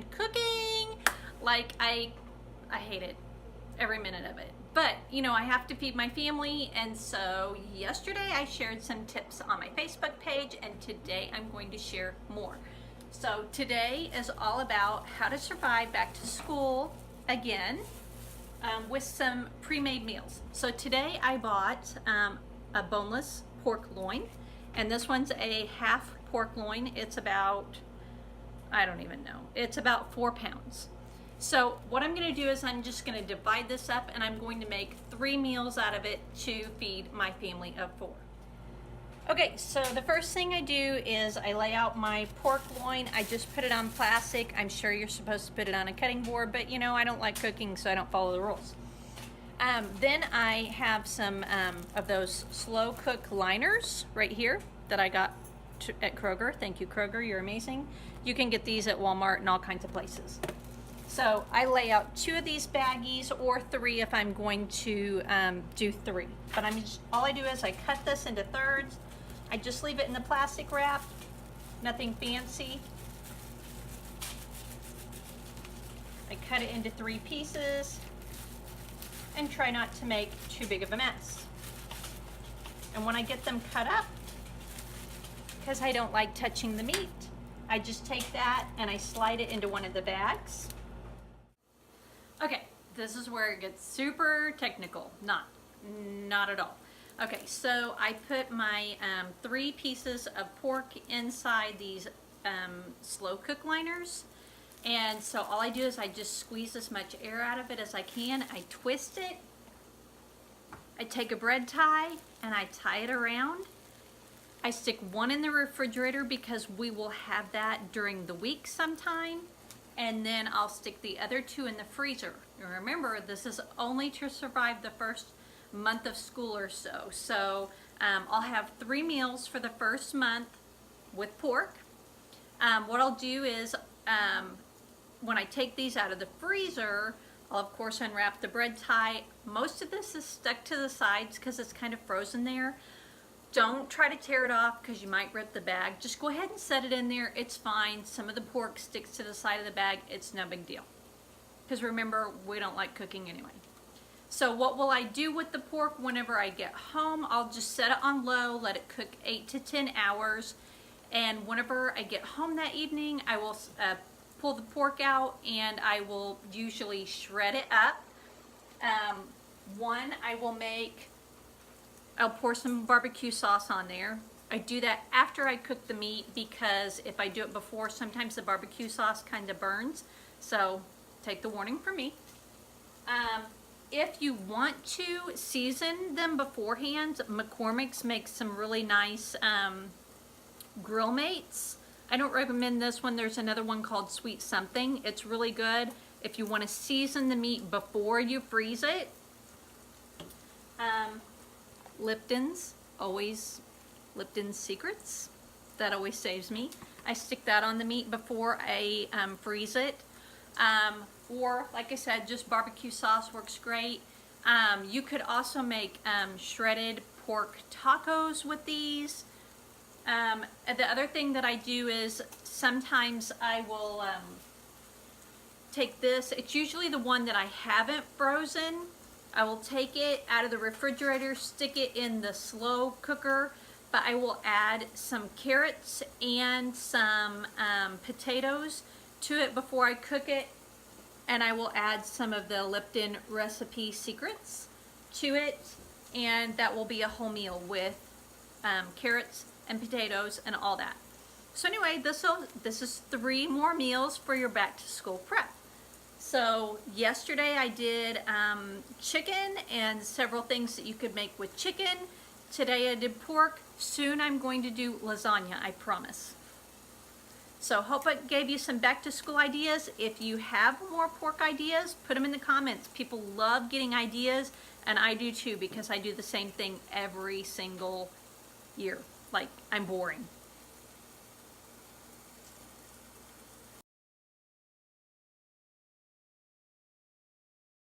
and cooking, like I hate it, every minute of it. But you know, I have to feed my family, and so yesterday I shared some tips on my Facebook page, and today I'm going to share more. So today is all about how to survive back to school again with some pre-made meals. So today I bought a boneless pork loin, and this one's a half pork loin. It's about, I don't even know, it's about 4 pounds. So what I'm going to do is I'm just going to divide this up, and I'm going to make 3 meals out of it to feed my family of 4. Okay, so the first thing I do is I lay out my pork loin. I just put it on plastic. I'm sure you're supposed to put it on a cutting board, but you know, I don't like cooking, so I don't follow the rules. Then I have some of those slow cook liners right here that I got at Kroger. Thank you, Kroger, you're amazing. You can get these at Walmart and all kinds of places. So I lay out 2 of these baggies, or 3 if I'm going to do 3. But all I do is I cut this into thirds. I just leave it in the plastic wrap, nothing fancy. I cut it into 3 pieces and try not to make too big of a mess. And when I get them cut up, because I don't like touching the meat, I just take that and I slide it into one of the bags. Okay, this is where it gets super technical. Not at all. Okay, so I put my 3 pieces of pork inside these slow cook liners. And so all I do is I just squeeze as much air out of it as I can. I twist it. I take a bread tie and I tie it around. I stick 1 in the refrigerator because we will have that during the week sometime. And then I'll stick the other 2 in the freezer. And remember, this is only to survive the first month of school or so. So I'll have 3 meals for the first month with pork. What I'll do is when I take these out of the freezer, I'll of course unwrap the bread tie. Most of this is stuck to the sides because it's kind of frozen there. Don't try to tear it off because you might rip the bag. Just go ahead and set it in there. It's fine. Some of the pork sticks to the side of the bag. It's no big deal. Because remember, we don't like cooking anyway. So what will I do with the pork whenever I get home? I'll just set it on low, let it cook 8 to 10 hours. And whenever I get home that evening, I will pull the pork out and I will usually shred it up. I'll pour some barbecue sauce on there. I do that after I cook the meat because if I do it before, sometimes the barbecue sauce kind of burns. So take the warning from me. If you want to season them beforehand, McCormick's makes some really nice grill mates. I don't recommend this one. There's another one called Sweet Something. It's really good if you want to season the meat before you freeze it. Lipton's, always Lipton's Secrets. That always saves me. I stick that on the meat before I freeze it. Or, like I said, just barbecue sauce works great. You could also make shredded pork tacos with these. The other thing that I do is sometimes I will take this. It's usually the one that I haven't frozen. I will take it out of the refrigerator, stick it in the slow cooker, but I will add some carrots and some potatoes to it before I cook it. And I will add some of the Lipton Recipe Secrets to it, and that will be a whole meal with carrots and potatoes and all that. So anyway, this is 3 more meals for your back to school prep. So yesterday I did chicken and several things that you could make with chicken. Today I did pork. Soon I'm going to do lasagna, I promise. So hope it gave you some back to school ideas. If you have more pork ideas, put them in the comments. People love getting ideas, and I do too because I do the same thing every single year. Like, I'm boring.